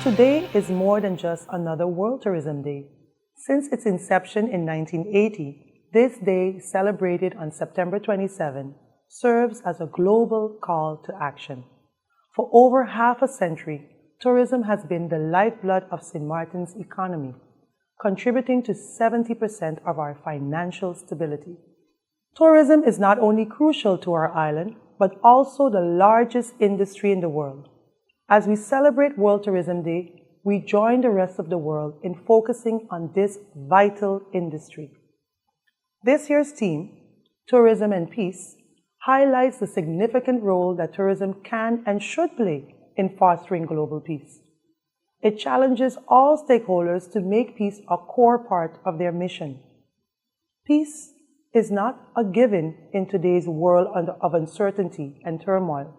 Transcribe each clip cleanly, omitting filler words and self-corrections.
Today is more than just another World Tourism Day. Since its inception in 1980, this day, celebrated on September 27, serves as a global call to action. For over half a century, tourism has been the lifeblood of St. Martin's economy, contributing to 70% of our financial stability. Tourism is not only crucial to our island, but also the largest industry in the world. As we celebrate World Tourism Day, we join the rest of the world in focusing on this vital industry. This year's theme, Tourism and Peace, highlights the significant role that tourism can and should play in fostering global peace. It challenges all stakeholders to make peace a core part of their mission. Peace is not a given in today's world of uncertainty and turmoil.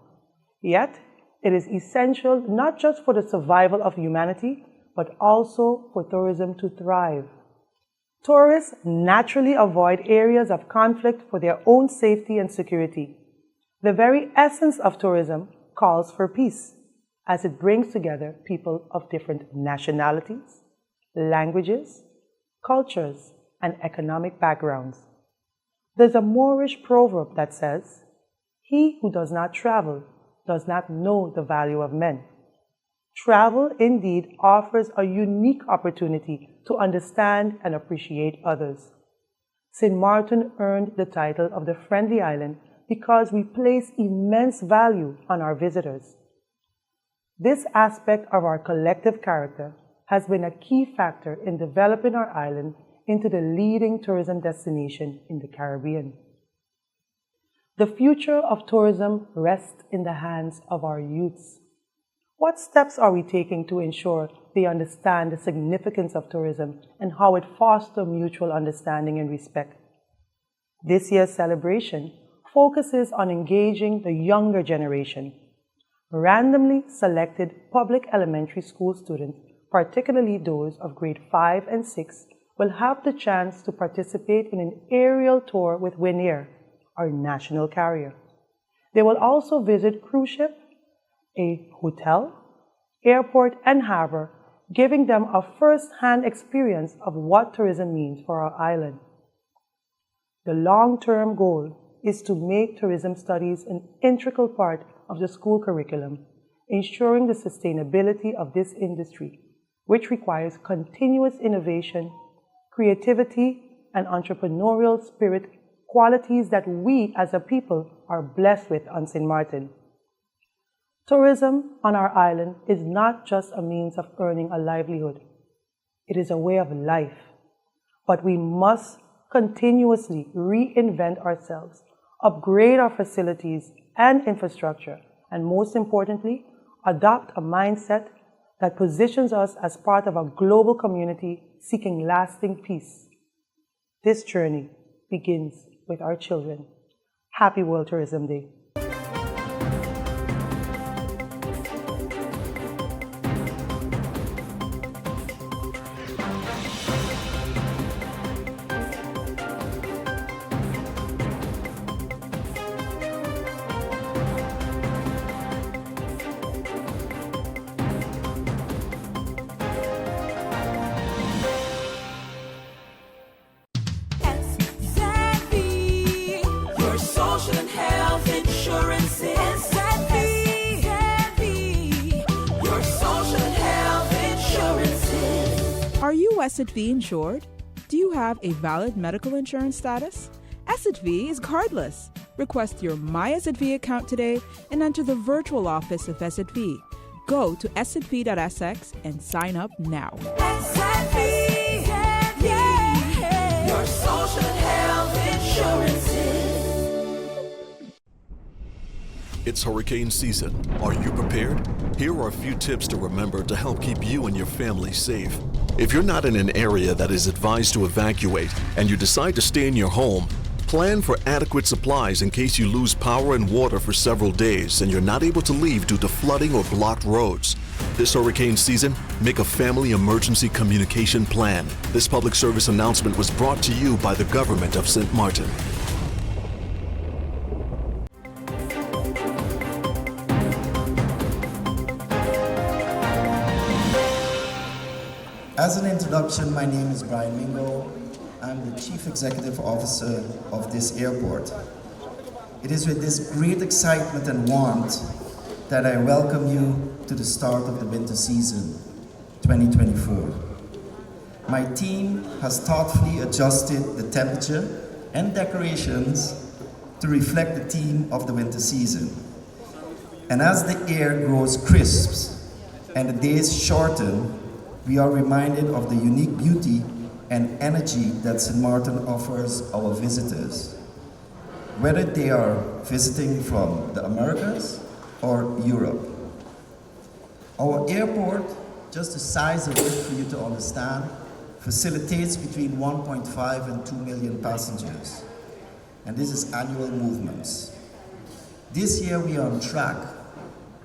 Yet, it is essential not just for the survival of humanity, but also for tourism to thrive. Tourists naturally avoid areas of conflict for their own safety and security. The very essence of tourism calls for peace, as it brings together people of different nationalities, languages, cultures, and economic backgrounds. There's a Moorish proverb that says, "He who does not travel does not know the value of men." Travel indeed offers a unique opportunity to understand and appreciate others. St. Martin earned the title of the Friendly Island because we place immense value on our visitors. This aspect of our collective character has been a key factor in developing our island into the leading tourism destination in the Caribbean. The future of tourism rests in the hands of our youths. What steps are we taking to ensure they understand the significance of tourism and how it fosters mutual understanding and respect? This year's celebration focuses on engaging the younger generation. Randomly selected public elementary school students, particularly those of grade 5 and 6, will have the chance to participate in an aerial tour with Winair, our national carrier. They will also visit cruise ship, a hotel, airport, and harbor, giving them a first-hand experience of what tourism means for our island. The long-term goal is to make tourism studies an integral part of the school curriculum, ensuring the sustainability of this industry, which requires continuous innovation, creativity, and entrepreneurial spirit, qualities that we as a people are blessed with on St. Martin. Tourism on our island is not just a means of earning a livelihood. It is a way of life. But we must continuously reinvent ourselves, upgrade our facilities and infrastructure, and most importantly, adopt a mindset that positions us as part of a global community seeking lasting peace. This journey begins with our children. Happy World Tourism Day. Are you SXM insured? Do you have a valid medical insurance status? SXM is cardless. Request your My SXM account today and enter the virtual office of SXM. Go to sxv.sx and sign up now. SXM, yeah. Your social health insurances. It's hurricane season. Are you prepared? Here are a few tips to remember to help keep you and your family safe. If you're not in an area that is advised to evacuate and you decide to stay in your home, plan for adequate supplies in case you lose power and water for several days and you're not able to leave due to flooding or blocked roads. This hurricane season, make a family emergency communication plan. This public service announcement was brought to you by the government of St. Martin. As an introduction, my name is Brian Mingo. I'm the Chief Executive Officer of this airport. It is with this great excitement and warmth that I welcome you to the start of the winter season 2024. My team has thoughtfully adjusted the temperature and decorations to reflect the theme of the winter season. And as the air grows crisp and the days shorten, we are reminded of the unique beauty and energy that St. Martin offers our visitors, whether they are visiting from the Americas or Europe. Our airport, just the size of it for you to understand, facilitates between 1.5 and 2 million passengers. And this is annual movements. This year we are on track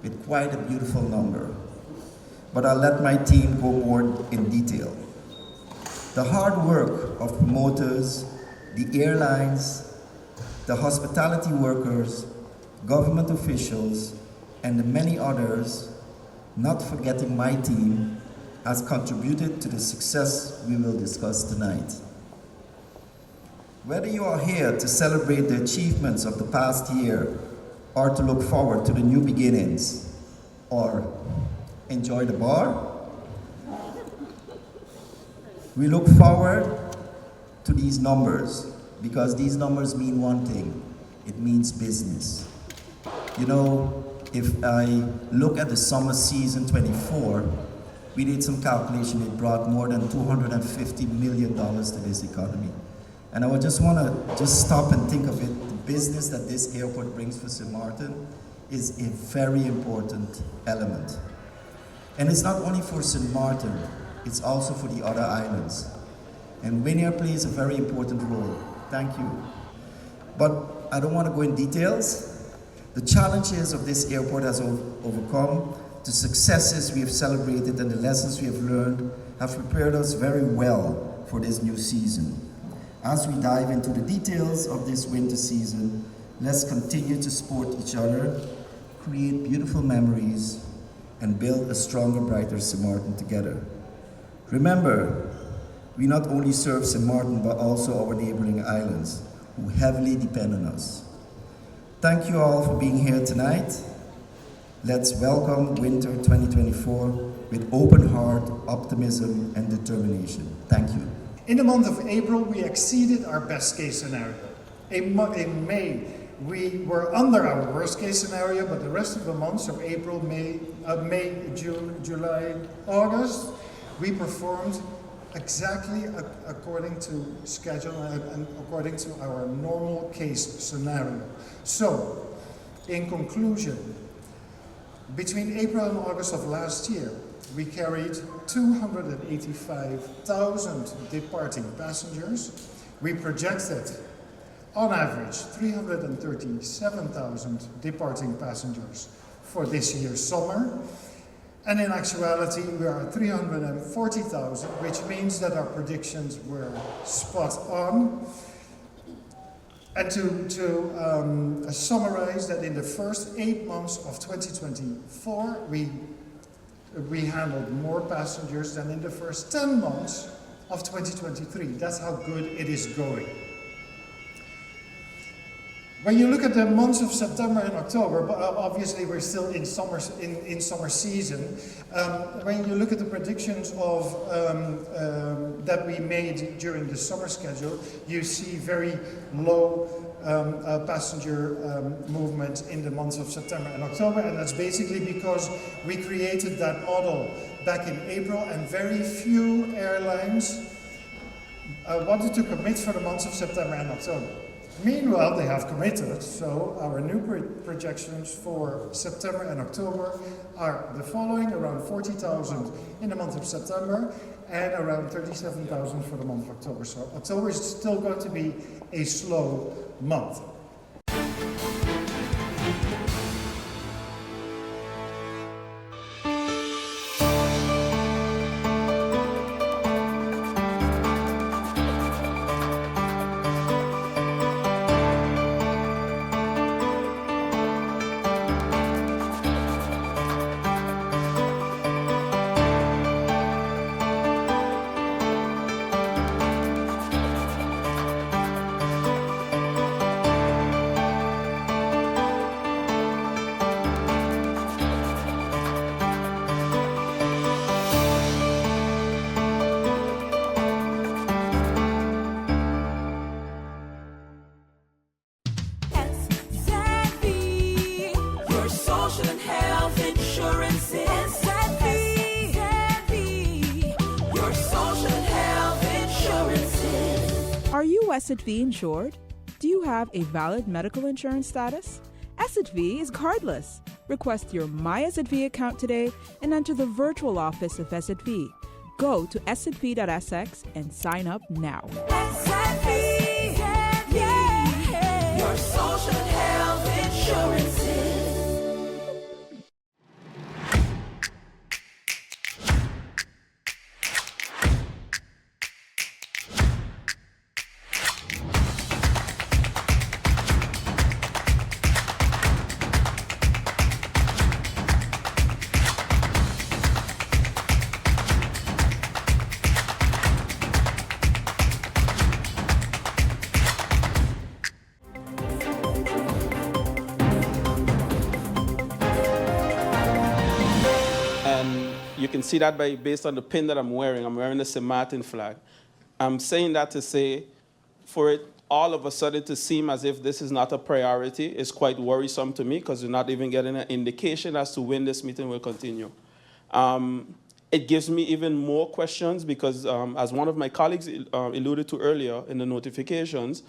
with quite a beautiful number, but I'll let my team go more in detail. The hard work of promoters, the airlines, the hospitality workers, government officials, and the many others, not forgetting my team, has contributed to the success we will discuss tonight. Whether you are here to celebrate the achievements of the past year or to look forward to the new beginnings or enjoy the bar, we look forward to these numbers because these numbers mean one thing: it means business. You know, if I look at the summer season 24, we did some calculation, it brought more than $250 million to this economy. And I would just want to stop and think of it. The business that this airport brings for St. Martin is a very important element. And it's not only for St. Martin, it's also for the other islands. And Winair plays a very important role. Thank you. But I don't want to go in details. The challenges of this airport has overcome, the successes we have celebrated and the lessons we have learned have prepared us very well for this new season. As we dive into the details of this winter season, let's continue to support each other, create beautiful memories, and build a stronger, brighter St. Martin together. Remember, we not only serve St. Martin, but also our neighboring islands, who heavily depend on us. Thank you all for being here tonight. Let's welcome winter 2024 with open heart, optimism, and determination. Thank you. In the month of April, we exceeded our best case scenario. In May, we were under our worst case scenario, but the rest of the months of April, May, June, July, August, we performed exactly according to schedule and according to our normal case scenario. So, in conclusion, between April and August of last year, we carried 285,000 departing passengers. We projected, on average, 337,000 departing passengers for this year's summer. And in actuality, we are at 340,000, which means that our predictions were spot on. And to summarize that, in the first 8 months of 2024, we handled more passengers than in the first 10 months of 2023. That's how good it is going. When you look at the months of September and October, but obviously we're still in summer season. When you look at the predictions of that we made during the summer schedule, you see very low passenger movement in the months of September and October, and that's basically because we created that model back in April, and very few airlines wanted to commit for the months of September and October. Meanwhile, they have committed, so our new projections for September and October are the following: around 40,000 in the month of September and around 37,000 for the month of October. So October is still going to be a slow month. SXV insured? Do you have a valid medical insurance status? SXV is cardless. Request your My SXV account today and enter the virtual office of SXV. Go to sxv.sx and sign up now. SXV, yeah. Your social health insurances. You can see that based on the pin that I'm wearing. I'm wearing the St. Martin flag. I'm saying that to say, for it all of a sudden to seem as if this is not a priority is quite worrisome to me because we're not even getting an indication as to when this meeting will continue. It gives me even more questions because, as one of my colleagues alluded to earlier in the notifications,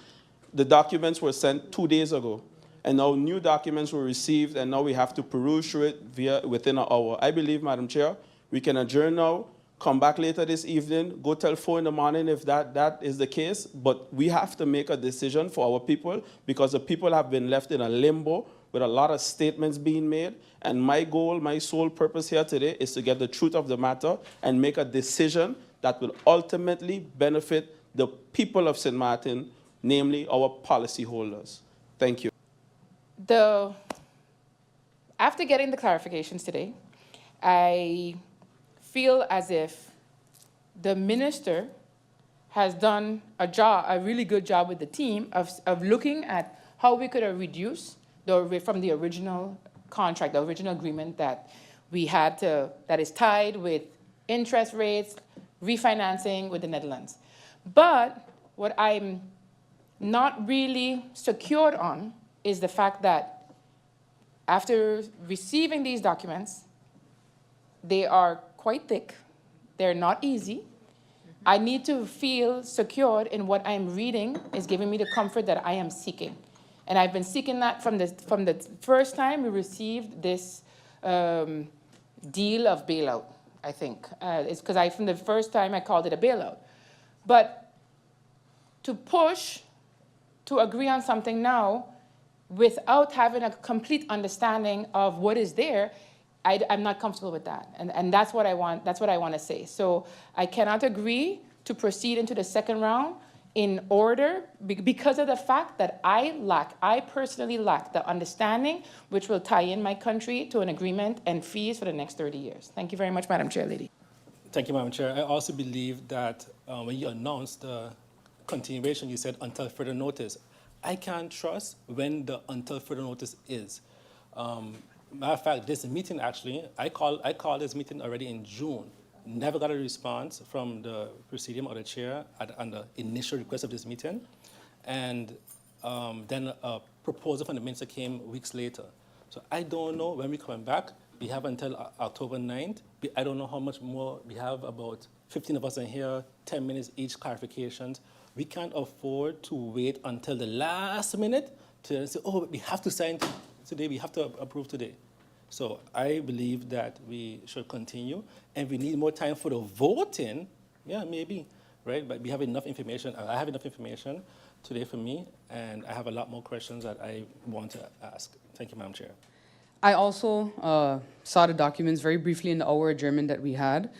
the documents were sent 2 days ago. And now new documents were received, and now we have to peruse through it within an hour. I believe, Madam Chair, we can adjourn now, come back later this evening, go till 4 in the morning if that is the case, but we have to make a decision for our people because the people have been left in a limbo with a lot of statements being made, and my goal, my sole purpose here today is to get the truth of the matter and make a decision that will ultimately benefit the people of St. Martin, namely our policyholders. Thank you. After getting the clarifications today, I feel as if the minister has done a really good job with the team of looking at how we could have reduced from the original contract, the original agreement that we had that is tied with interest rates, refinancing with the Netherlands. But what I'm not really secured on is the fact that after receiving these documents, they are quite thick. They're not easy. I need to feel secured in what I'm reading is giving me the comfort that I am seeking. And I've been seeking that from the first time we received this deal of bailout, I think. It's because from the first time I called it a bailout. But to push, to agree on something now, without having a complete understanding of what is there, I'm not comfortable with that. And that's what I want to say. So I cannot agree to proceed into the second round in order because of the fact that I personally lack the understanding which will tie in my country to an agreement and fees for the next 30 years. Thank you very much, Madam Chair Lady. Thank you, Madam Chair. I also believe that when you announced the continuation, you said until further notice. I can't trust when the until further notice is. Matter of fact, this meeting actually, I called this meeting already in June. Never got a response from the presidium or the chair on the initial request of this meeting. And then a proposal from the minister came weeks later. So I don't know when we're coming back. We have until October 9th. I don't know how much more. We have about 15 of us in here, 10 minutes each clarifications. We can't afford to wait until the last minute to say, oh, we have to sign today, we have to approve today. So I believe that we should continue, and we need more time for the voting. Yeah, maybe, right? But we have enough information. I have enough information today for me, and I have a lot more questions that I want to ask. Thank you, Madam Chair. I also saw the documents very briefly in the hour adjournment that we had.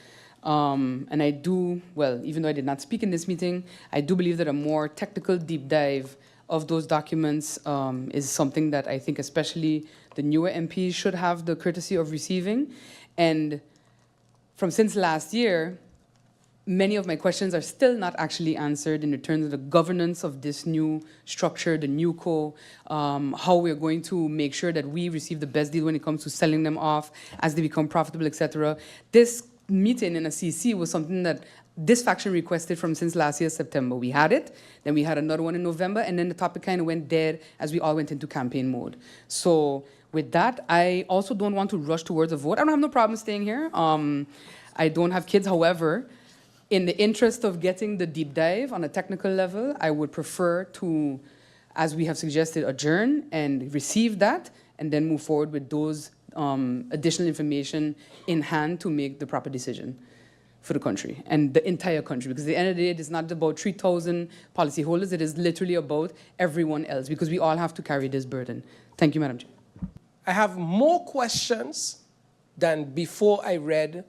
And I do, well, even though I did not speak in this meeting, I do believe that a more technical deep dive of those documents is something that I think especially the newer MPs should have the courtesy of receiving. And since last year, many of my questions are still not actually answered in terms of the governance of this new structure, the new co, how we're going to make sure that we receive the best deal when it comes to selling them off as they become profitable, etc. This meeting in a CC was something that this faction requested since last year, September. We had it, then we had another one in November, and then the topic kind of went dead as we all went into campaign mode. So with that, I also don't want to rush towards a vote. I don't have no problem staying here. I don't have kids, however, in the interest of getting the deep dive on a technical level, I would prefer to, as we have suggested, adjourn and receive that, and then move forward with those additional information in hand to make the proper decision for the country and the entire country. Because at the end of the day, it is not about 3,000 policyholders, it is literally about everyone else, because we all have to carry this burden. Thank you, Madam Chair. I have more questions than before I read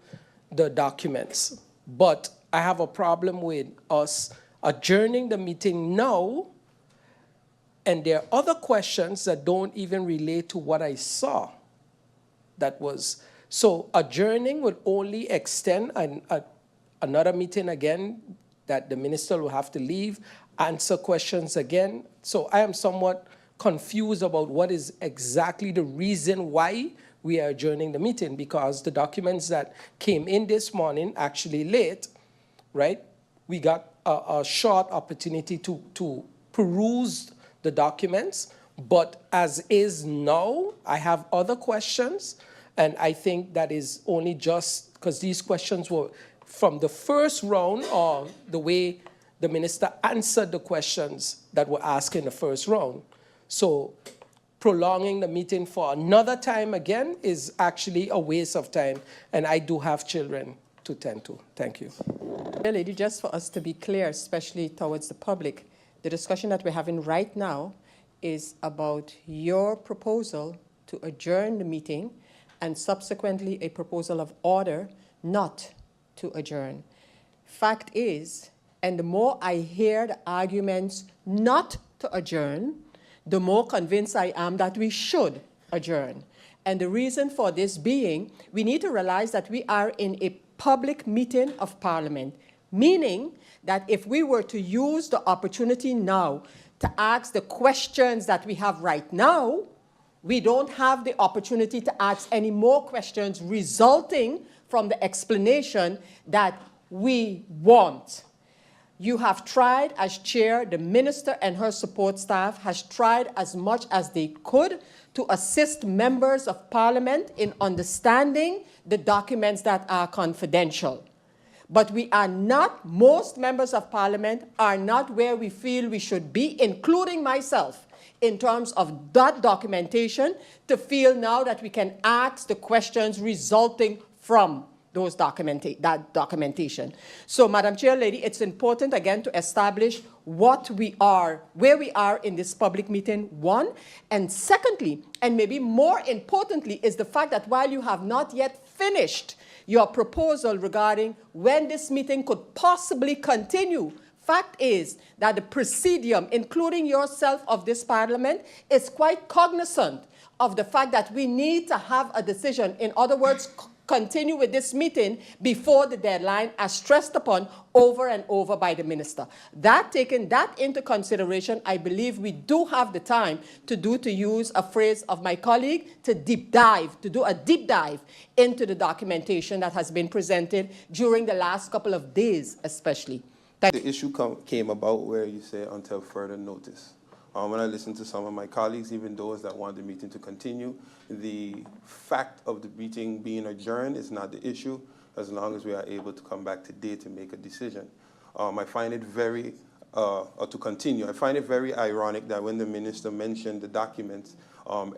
the documents, but I have a problem with us adjourning the meeting now, and there are other questions that don't even relate to what I saw. That was, so adjourning would only extend another meeting again, that the minister will have to leave, answer questions again. So I am somewhat confused about what is exactly the reason why we are adjourning the meeting, because the documents that came in this morning, actually late, right? We got a short opportunity to peruse the documents, but as is now, I have other questions, and I think that is only just because these questions were from the first round, or the way the minister answered the questions that were asked in the first round. So prolonging the meeting for another time again is actually a waste of time, and I do have children to tend to. Thank you. Lady, just for us to be clear, especially towards the public, the discussion that we're having right now is about your proposal to adjourn the meeting and subsequently a proposal of order not to adjourn. Fact is, and the more I hear the arguments not to adjourn, the more convinced I am that we should adjourn. And the reason for this being, we need to realize that we are in a public meeting of Parliament, meaning that if we were to use the opportunity now to ask the questions that we have right now, we don't have the opportunity to ask any more questions resulting from the explanation that we want. You have tried as chair, the minister and her support staff has tried as much as they could to assist members of Parliament in understanding the documents that are confidential. But we are not, most members of Parliament are not where we feel we should be, including myself, in terms of that documentation, to feel now that we can ask the questions resulting from those that documentation. So, Madam Chair Lady, it's important again to establish what we are, where we are in this public meeting, one. And secondly, and maybe more importantly, is the fact that while you have not yet finished your proposal regarding when this meeting could possibly continue, fact is that the presidium, including yourself of this Parliament, is quite cognizant of the fact that we need to have a decision. In other words, continue with this meeting before the deadline, as stressed upon over and over by the minister. Taking that into consideration, I believe we do have the time to use a phrase of my colleague, to do a deep dive into the documentation that has been presented during the last couple of days, especially. The issue came about where you say until further notice. When I listened to some of my colleagues, even those that want the meeting to continue, the fact of the meeting being adjourned is not the issue, as long as we are able to come back today to make a decision. I find it very, to continue, I find it very ironic that when the minister mentioned the documents,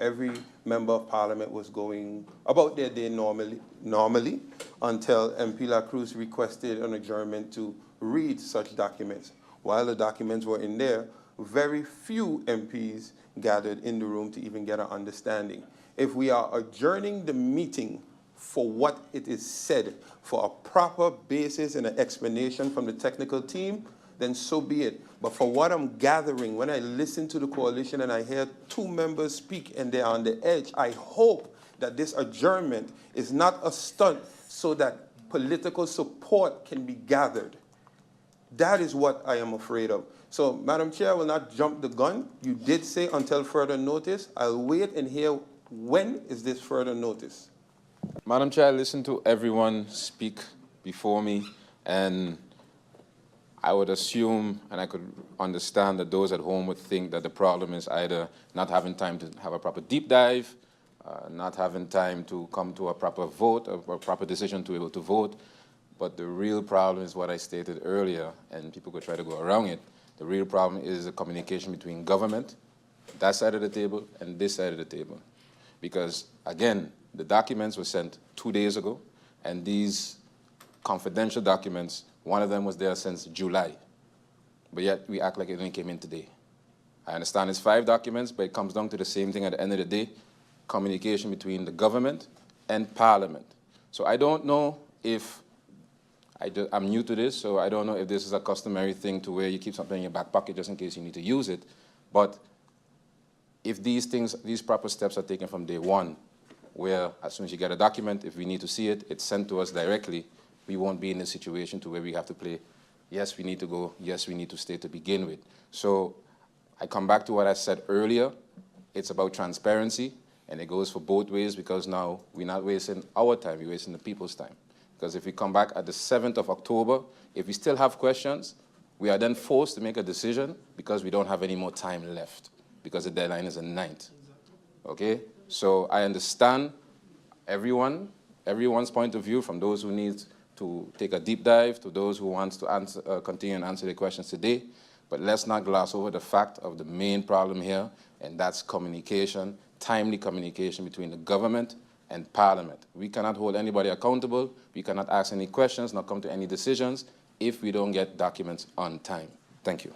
every member of Parliament was going about their day normally until MP La Cruz requested an adjournment to read such documents. While the documents were in there, very few MPs gathered in the room to even get an understanding. If we are adjourning the meeting for what it is said, for a proper basis and an explanation from the technical team, then so be it. But for what I'm gathering, when I listen to the coalition and I hear two members speak and they're on the edge, I hope that this adjournment is not a stunt so that political support can be gathered. That is what I am afraid of. So, Madam Chair, I will not jump the gun. You did say until further notice. I'll wait and hear when is this further notice. Madam Chair, I listened to everyone speak before me, and I would assume, and I could understand that those at home would think that the problem is either not having time to have a proper deep dive, not having time to come to a proper vote, a proper decision to be able to vote. But the real problem is what I stated earlier, and people could try to go around it. The real problem is the communication between government, that side of the table, and this side of the table. Because, again, the documents were sent 2 days ago, and these confidential documents, one of them was there since July. But yet we act like it only came in today. I understand it's 5 documents, but it comes down to the same thing at the end of the day, communication between the government and Parliament. So I don't know if, I'm new to this, so I don't know if this is a customary thing to where you keep something in your back pocket just in case you need to use it. But if these proper steps are taken from day one, where as soon as you get a document, if we need to see it, it's sent to us directly, we won't be in a situation to where we have to play, yes, we need to go, yes, we need to stay to begin with. So I come back to what I said earlier. It's about transparency, and it goes for both ways because now we're not wasting our time, we're wasting the people's time. Because if we come back at the 7th of October, if we still have questions, we are then forced to make a decision because we don't have any more time left because the deadline is the 9th. Okay? So I understand everyone's point of view, from those who need to take a deep dive to those who want to answer, continue and answer the questions today. But let's not gloss over the fact of the main problem here, and that's communication, timely communication between the government and Parliament. We cannot hold anybody accountable. We cannot ask any questions, not come to any decisions if we don't get documents on time. Thank you.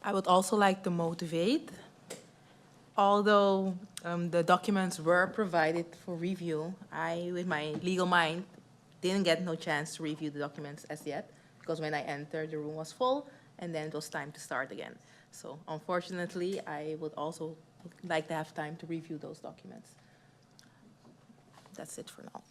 I would also like to motivate. Although the documents were provided for review, I, with my legal mind, didn't get no chance to review the documents as yet, because when I entered, the room was full, and then it was time to start again. So unfortunately, I would also like to have time to review those documents. That's it for now.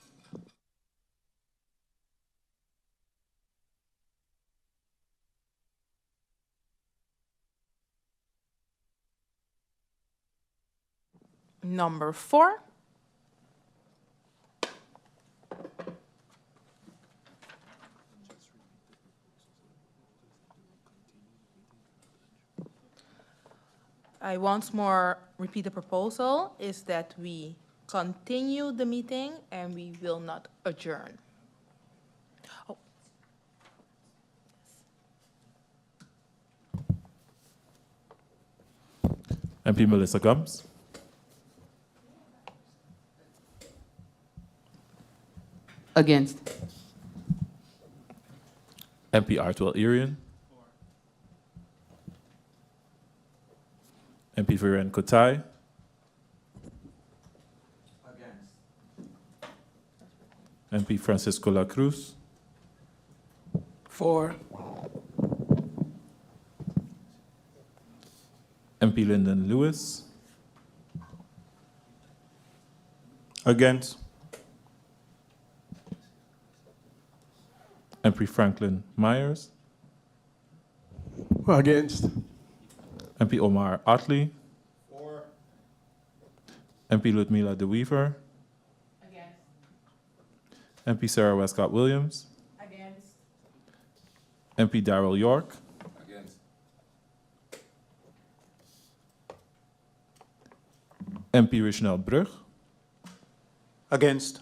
Number 4. I once more repeat the proposal is that we continue the meeting and we will not adjourn. Oh. MP Melissa Gums. Against. MP Artwell Irian. MP Viren Kotai. MP Francisco La Cruz. For. MP Lyndon Lewis. Against. MP Franklin Myers. Against. MP Omar Otley. For. MP Ludmila De Weaver. Against. MP Sarah Westcott Williams. Against. MP Darrell York. Against. MP Richnel Brug. Against.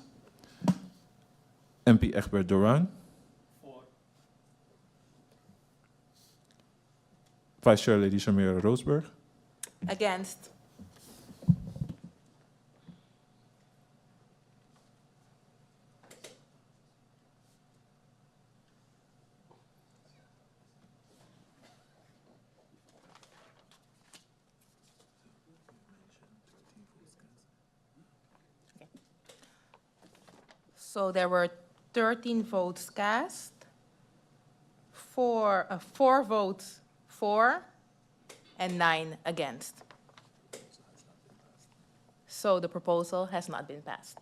MP Egbert Doran. Vice Chair Lady Shamira Roosberg. Against. So there were 13 votes cast, 4 votes for, and 9 against. So the proposal has not been passed.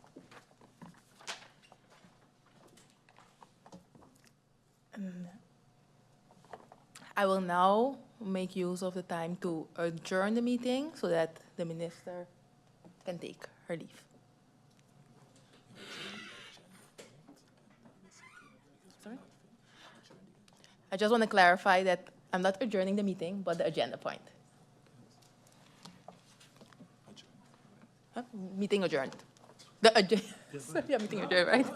I will now make use of the time to adjourn the meeting so that the minister can take her leave. Sorry? I just want to clarify that I'm not adjourning the meeting, but the agenda point. Huh? Meeting adjourned. Yeah, meeting adjourned, right?